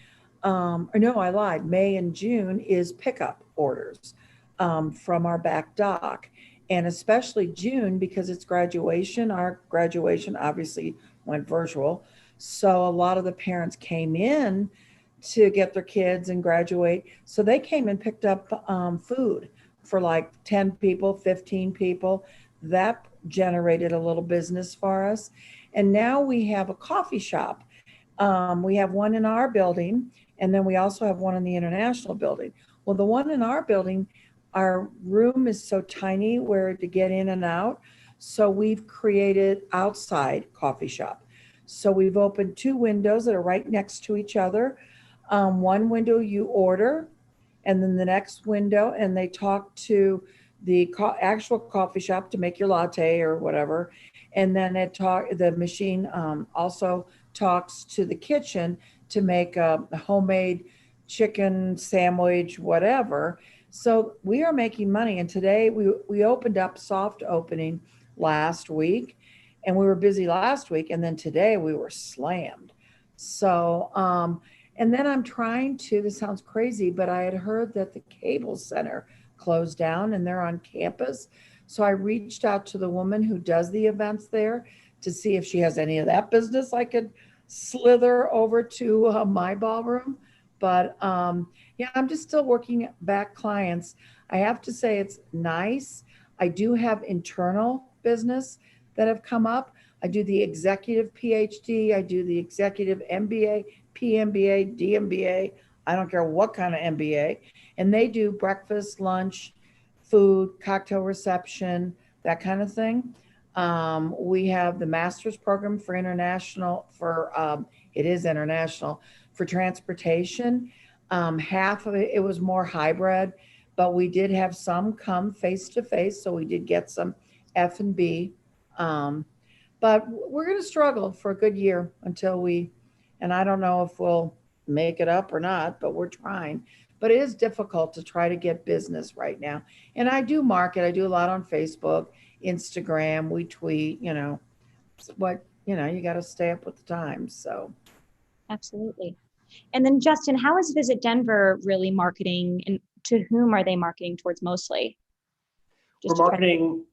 Or no, I lied. May and June is pickup orders from our back dock. And especially June, because it's graduation. Our graduation obviously went virtual. So a lot of the parents came in to get their kids and graduate. So they came and picked up food for like 10 people, 15 people. That generated a little business for us. And now we have a coffee shop. We have one in our building, and then we also have one in the international building. Well, the one in our building, our room is so tiny where to get in and out. So we've created outside coffee shop. So we've opened 2 windows that are right next to each other. One window you order, and then the next window, and they talk to the actual coffee shop to make your latte or whatever. And then the machine also talks to the kitchen to make a homemade chicken sandwich, whatever. So we are making money. And today we opened up soft opening last week, and we were busy last week. And then today we were slammed. So, and then I'm trying to, this sounds crazy, but I had heard that the cable center closed down and they're on campus. So I reached out to the woman who does the events there to see if she has any of that business I could slither over to my ballroom. But yeah, I'm just still working back clients. I have to say it's nice. I do have internal business that have come up. I do the executive PhD. I do the executive MBA, PMBA, DMBA. I don't care what kind of MBA. And they do breakfast, lunch, food, cocktail reception, that kind of thing. We have the master's program for international, it is international, for transportation. Half of it was more hybrid, but we did have some come face-to-face. So we did get some F&B. But we're going to struggle for a good year and I don't know if we'll make it up or not, but we're trying. But it is difficult to try to get business right now. And I do market. I do a lot on Facebook, Instagram. We tweet, you got to stay up with the times. So. Absolutely. And then Justin, how is Visit Denver really marketing, and to whom are they marketing towards mostly? We're marketing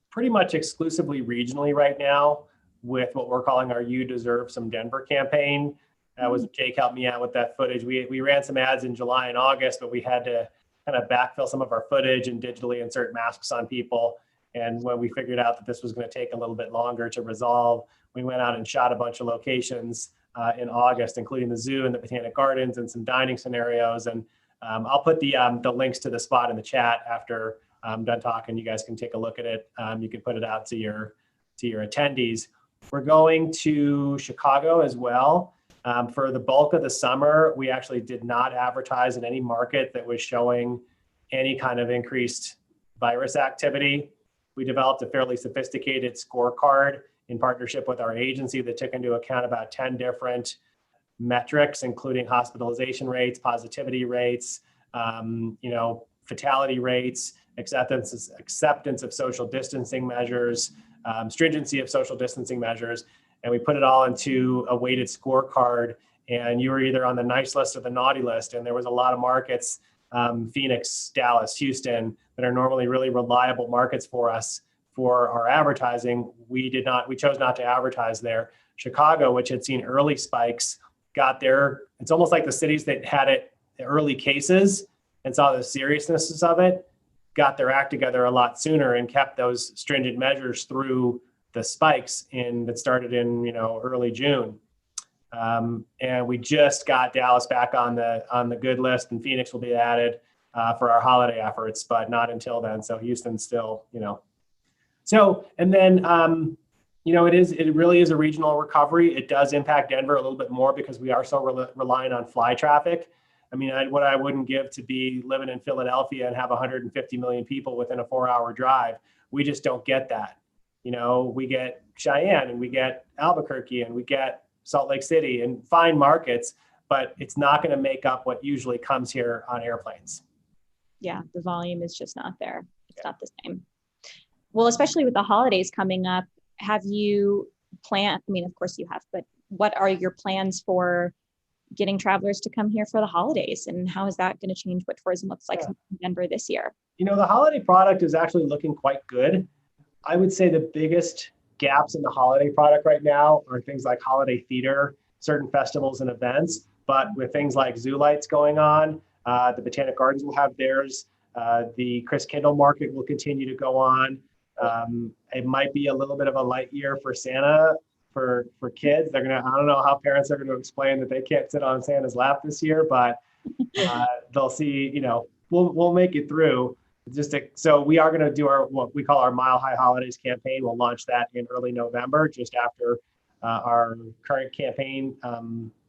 pretty much exclusively regionally right now with what we're calling our You Deserve Some Denver campaign. That was Jake helped me out with that footage. We ran some ads in July and August, but we had to kind of backfill some of our footage and digitally insert masks on people. And when we figured out that this was going to take a little bit longer to resolve, we went out and shot a bunch of locations in August, including the zoo and the Botanic Gardens and some dining scenarios. And I'll put the links to the spot in the chat after I'm done talking. You guys can take a look at it. You can put it out to your attendees. We're going to Chicago as well. For the bulk of the summer, we actually did not advertise in any market that was showing any kind of increased virus activity. We developed a fairly sophisticated scorecard in partnership with our agency that took into account about 10 different metrics, including hospitalization rates, positivity rates, fatality rates, acceptance of social distancing measures, stringency of social distancing measures. And we put it all into a weighted scorecard, and you were either on the nice list or the naughty list. And there was a lot of markets, Phoenix, Dallas, Houston, that are normally really reliable markets for us for our advertising. We chose not to advertise there. Chicago, which had seen early spikes, it's almost like the cities that had the early cases and saw the seriousness of it, got their act together a lot sooner and kept those stringent measures through the spikes that started in early June. And we just got Dallas back on the good list, and Phoenix will be added for our holiday efforts, but not until then. So Houston's still, So, and then, it really is a regional recovery. It does impact Denver a little bit more because we are so reliant on fly traffic. I mean, what I wouldn't give to be living in Philadelphia and have 150 million people within a 4-hour drive. We just don't get that. We get Cheyenne and we get Albuquerque and we get Salt Lake City and fine markets, but it's not going to make up what usually comes here on airplanes. Yeah, the volume is just not there. not the same. Well, especially with the holidays coming up, have you planned, I mean, of course you have, but what are your plans for getting travelers to come here for the holidays? And how is that going to change what tourism looks like in Denver this year? You know, the holiday product is actually looking quite good. I would say the biggest gaps in the holiday product right now are things like holiday theater, certain festivals and events. But with things like Zoo Lights going on, the Botanic Gardens will have theirs. The Chris Kindle Market will continue to go on. It might be a little bit of a light year for Santa for kids. I don't know how parents are going to explain that they can't sit on Santa's lap this year, but they'll see, you know, we'll make it through. So we are going to do what we call our Mile High Holidays campaign. We'll launch that in early November, just after our current campaign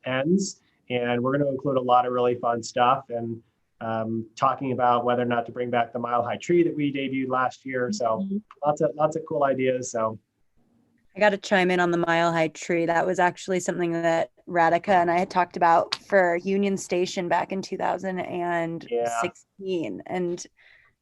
ends. And we're going to include a lot of really fun stuff and talking about whether or not to bring back the Mile High tree that we debuted last year. So lots of cool ideas. So I got to chime in on the Mile High tree. That was actually something that Radhika and I had talked about for Union Station back in 2016. And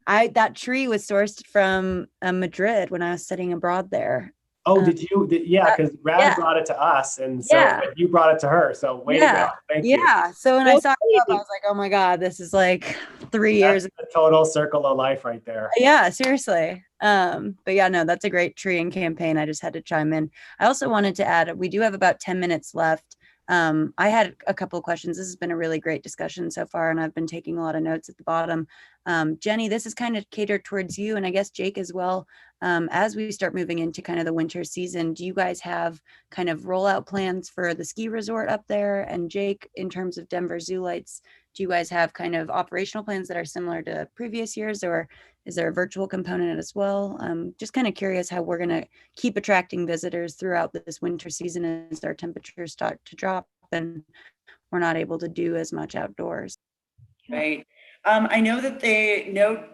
that tree was sourced from Madrid when I was studying abroad there. Oh, did you? Yeah, because Rad brought it to us, and so you brought it to her. So way to go! Thank you. Yeah. So when I saw it up, I was like, "Oh my God, this is like 3 years." That's a total circle of life right there. Yeah, seriously. But yeah, no, that's a great tree and campaign. I just had to chime in. I also wanted to add, we do have about 10 minutes left. I had a couple of questions. This has been a really great discussion so far, and I've been taking a lot of notes at the bottom. Jenny, this is kind of catered towards you, and I guess Jake as well. As we start moving into kind of the winter season, do you guys have kind of rollout plans for the ski resort up there? And Jake, in terms of Denver Zoo Lights, do you guys have kind of operational plans that are similar to previous years, or is there a virtual component as well? Just kind of curious how we're going to keep attracting visitors throughout this winter season as our temperatures start to drop and we're not able to do as much outdoors. Right. I know that no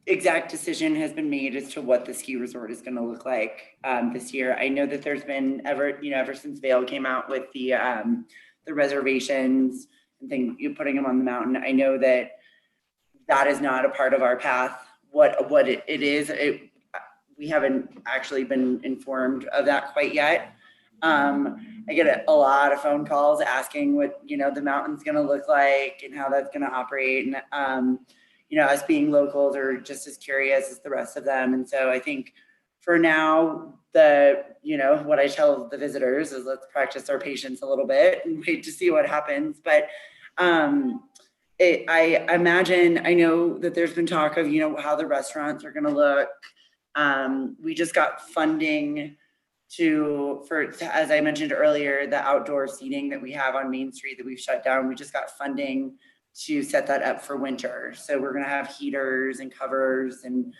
exact decision has been made as to what the ski resort is going to look like this year. I know that there's been ever since Vail came out with the reservations and putting them on the mountain. I know that is not a part of our path. What it is, we haven't actually been informed of that quite yet. I get a lot of phone calls asking what the mountain's going to look like and how that's going to operate, and us being locals are just as curious as the rest of them. And so I think for now, what I tell the visitors is let's practice our patience a little bit and wait to see what happens. But I imagine, I know that there's been talk of how the restaurants are going to look. We just got funding for, as I mentioned earlier, the outdoor seating that we have on Main Street that we've shut down. We just got funding to set that up for winter. So we're going to have heaters and covers, and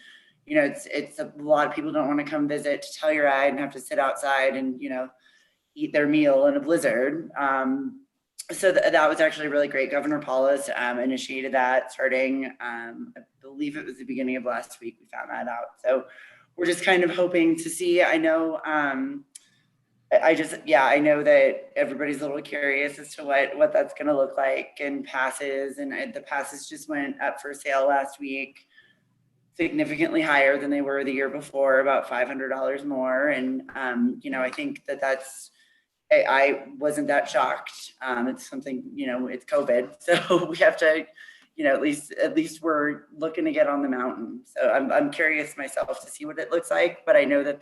it's a lot of people don't want to come visit to Telluride and have to sit outside and eat their meal in a blizzard. So that was actually really great. Governor Paulus initiated that starting, I believe it was the beginning of last week. We found that out. So we're just kind of hoping to see. I know, I know that everybody's a little curious as to what that's going to look like, and passes, and the passes just went up for sale last week, significantly higher than they were the year before, about $500 more. And, I think I wasn't that shocked. It's something, it's COVID. So we have to, at least we're looking to get on the mountain. So I'm curious myself to see what it looks like, but I know that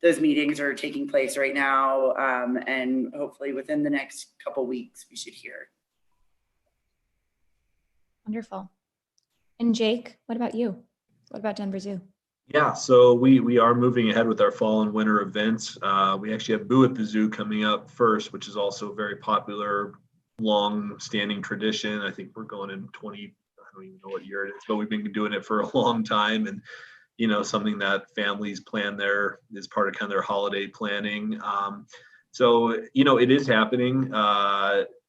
those meetings are taking place right now. And hopefully within the next couple weeks, we should hear. Wonderful. And Jake, what about you? What about Denver Zoo? Yeah, so we are moving ahead with our fall and winter events. We actually have Boo at the Zoo coming up first, which is also a very popular, long-standing tradition. I think we're going in I don't even know what year it is, but we've been doing it for a long time, and something that families plan is part of kind of their holiday planning. So it is happening.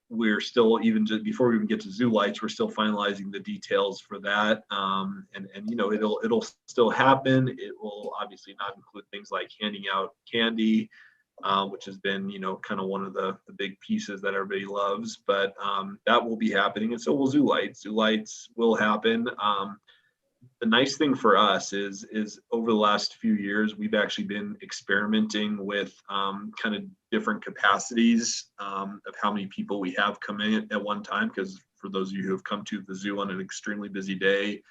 We're still, even just before we even get to Zoo Lights, we're still finalizing the details for that. And it'll still happen. It will obviously not include things like handing out candy, which has been, kind of one of the big pieces that everybody loves, but that will be happening. And so will Zoo Lights. Zoo Lights will happen. the nice thing for us is over the last few years, we've actually been experimenting with kind of different capacities of how many people we have come in at one time. Because for those of you who have come to the zoo on an extremely busy day,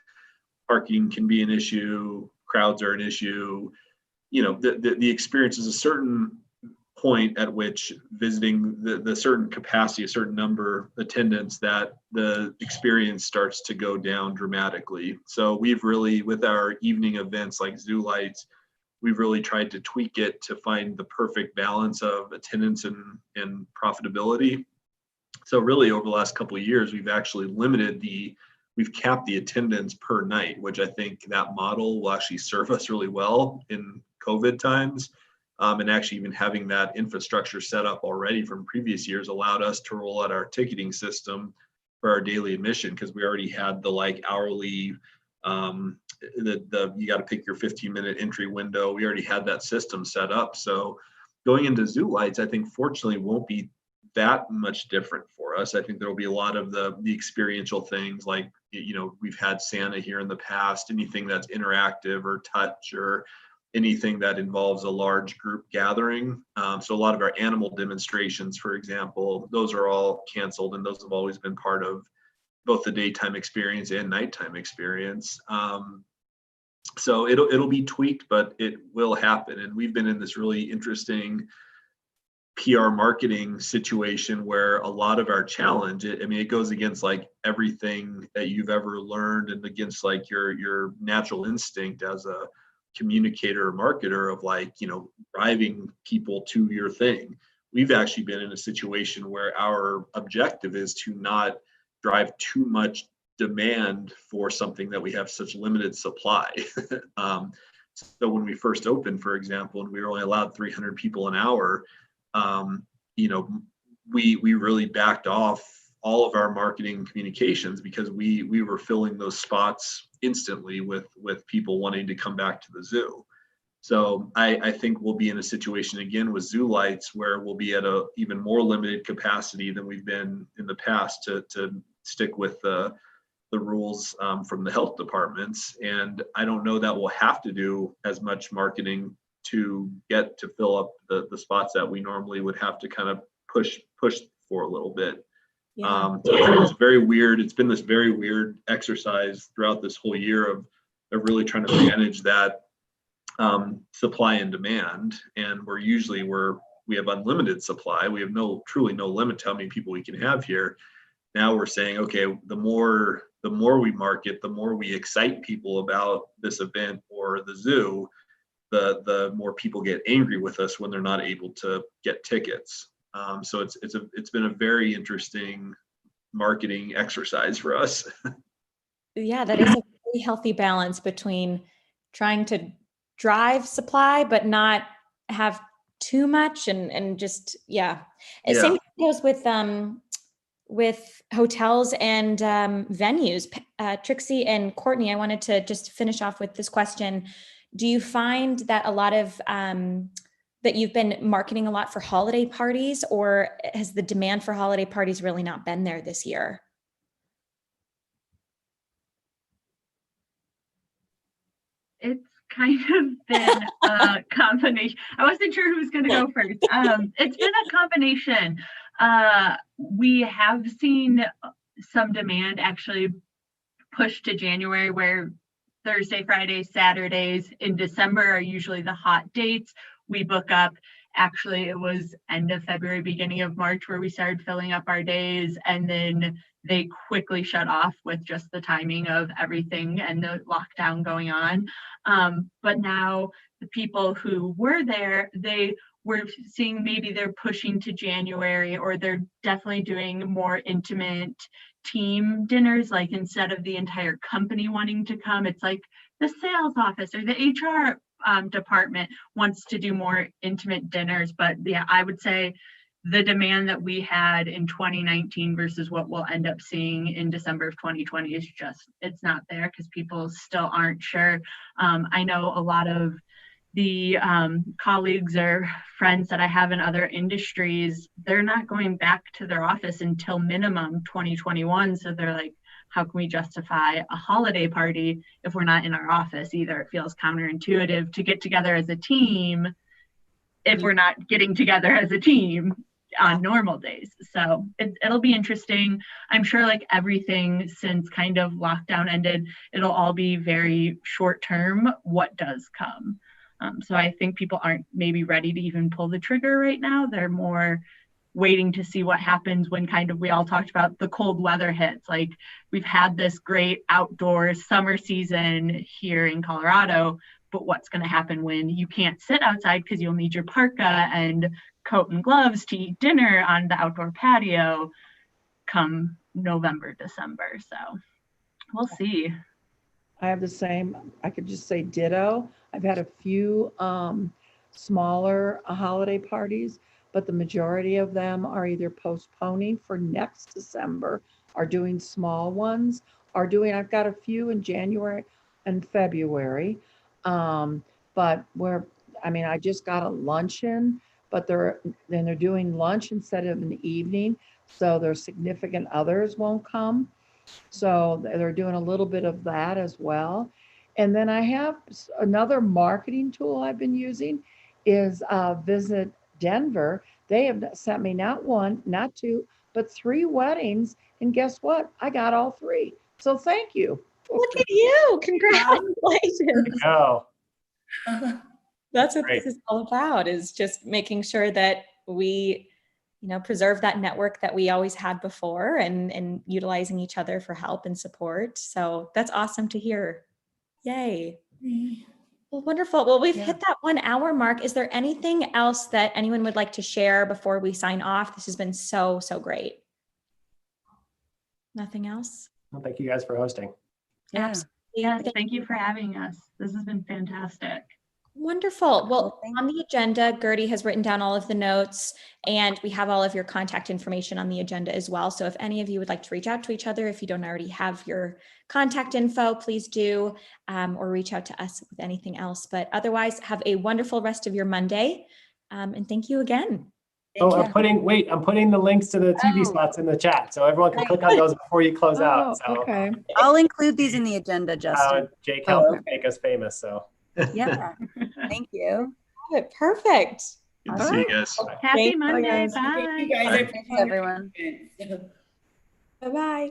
parking can be an issue, crowds are an issue. You know, the experience is a certain point at which visiting the certain capacity, a certain number attendance, that the experience starts to go down dramatically. So we've really, with our evening events like Zoo Lights, we've really tried to tweak it to find the perfect balance of attendance and profitability. So really over the last couple of years, we've actually we've capped the attendance per night, which I think that model will actually serve us really well in COVID times. And actually even having that infrastructure set up already from previous years allowed us to roll out our ticketing system for our daily admission, because we already had the like hourly, you got to pick your 15-minute entry window. We already had that system set up. So going into Zoo Lights, I think fortunately won't be that much different for us. I think there will be a lot of the experiential things, like, you know, we've had Santa here in the past, anything that's interactive or touch or anything that involves a large group gathering. So a lot of our animal demonstrations, for example, those are all canceled, and those have always been part of both the daytime experience and nighttime experience. So it'll be tweaked, but it will happen. And we've been in this really interesting PR marketing situation where a lot of our challenge, it goes against like everything that you've ever learned and against like your natural instinct as a communicator or marketer of, like, you know, driving people to your thing. We've actually been in a situation where our objective is to not drive too much demand for something that we have such limited supply. So when we first opened, for example, and we were only allowed 300 people an hour, you know, we really backed off all of our marketing communications because we were filling those spots instantly with people wanting to come back to the zoo. So I think we'll be in a situation again with Zoo Lights where we'll be at a even more limited capacity than we've been in the past to stick with the rules from the health departments. And I don't know that we'll have to do as much marketing to get to fill up the spots that we normally would have to kind of push for a little bit. Yeah. So it's very weird. It's been this very weird exercise throughout this whole year of really trying to manage that supply and demand. And we have unlimited supply. We have truly no limit to how many people we can have here. Now we're saying, okay, the more we market, the more we excite people about this event or the zoo, the more people get angry with us when they're not able to get tickets. So it's been a very interesting marketing exercise for us. Yeah, that is a really healthy balance between trying to drive supply but not have too much and just Same goes with hotels and venues. Trixie and Courtney, I wanted to just finish off with this question. Do you find that a lot of that you've been marketing a lot for holiday parties, or has the demand for holiday parties really not been there this year? It's kind of been a combination. I wasn't sure who was going to go first. It's been a combination. We have seen some demand actually pushed to January, where Thursday, Fridays, Saturdays in December are usually the hot dates. We book up. Actually, it was end of February, beginning of March where we started filling up our days, and then they quickly shut off with just the timing of everything and the lockdown going on. But now the people who were there, we're seeing maybe they're pushing to January, or they're definitely doing more intimate team dinners. Like instead of the entire company wanting to come, it's like the sales office or the HR department wants to do more intimate dinners. But yeah, I would say the demand that we had in 2019 versus what we'll end up seeing in December of 2020 is just, it's not there because people still aren't sure. I know a lot of the colleagues or friends that I have in other industries, they're not going back to their office until minimum 2021. So they're like, how can we justify a holiday party if we're not in our office either? It feels counterintuitive to get together as a team if we're not getting together as a team on normal days. So it'll be interesting. I'm sure like everything since kind of lockdown ended, it'll all be very short term, what does come. So I think people aren't maybe ready to even pull the trigger right now. They're more waiting to see what happens when kind of, we all talked about the cold weather hits. Like we've had this great outdoor summer season here in Colorado, but what's going to happen when you can't sit outside because you'll need your parka and coat and gloves to eat dinner on the outdoor patio come November, December. So we'll see. I have the same, I could just say ditto. I've had a few smaller holiday parties, but the majority of them are either postponing for next December, or doing small ones, or doing, I've got a few in January and February. But I just got a luncheon, but they're doing lunch instead of an evening. So their significant others won't come. So they're doing a little bit of that as well. And then I have another marketing tool I've been using is Visit Denver. They have sent me not one, not two, but 3 weddings. And guess what? I got all 3. So thank you. Look at you. Congratulations. Oh, That's what great. this is all about, is just making sure that we, preserve that network that we always had before, and utilizing each other for help and support. So that's awesome to hear. Yay. Well, wonderful. Well, we've hit that 1 hour mark. Is there anything else that anyone would like to share before we sign off? This has been so, so great. Nothing else? Well, thank you guys for hosting. Yeah. Absolutely. Yes, thank you for having us. This has been fantastic. Wonderful. Well, Thank on the agenda, Gertie has written down all of the notes, and we have all of your contact information on the agenda as well. So if any of you would like to reach out to each other, if you don't already have your contact info, please do, or reach out to us with anything else. But otherwise, have a wonderful rest of your Monday. And thank you again. Oh, I'm putting the links to the TV Oh. spots in the chat, so everyone can Right. click on those before you close out. So Okay. I'll include these in the agenda, Justin. Jake Oh, helped okay. make us famous, so. Yeah. Thank you. Perfect. Good to see you guys. Happy Thanks, Monday. guys. Bye. You guys, I Thanks, everyone. appreciate it. Bye-bye.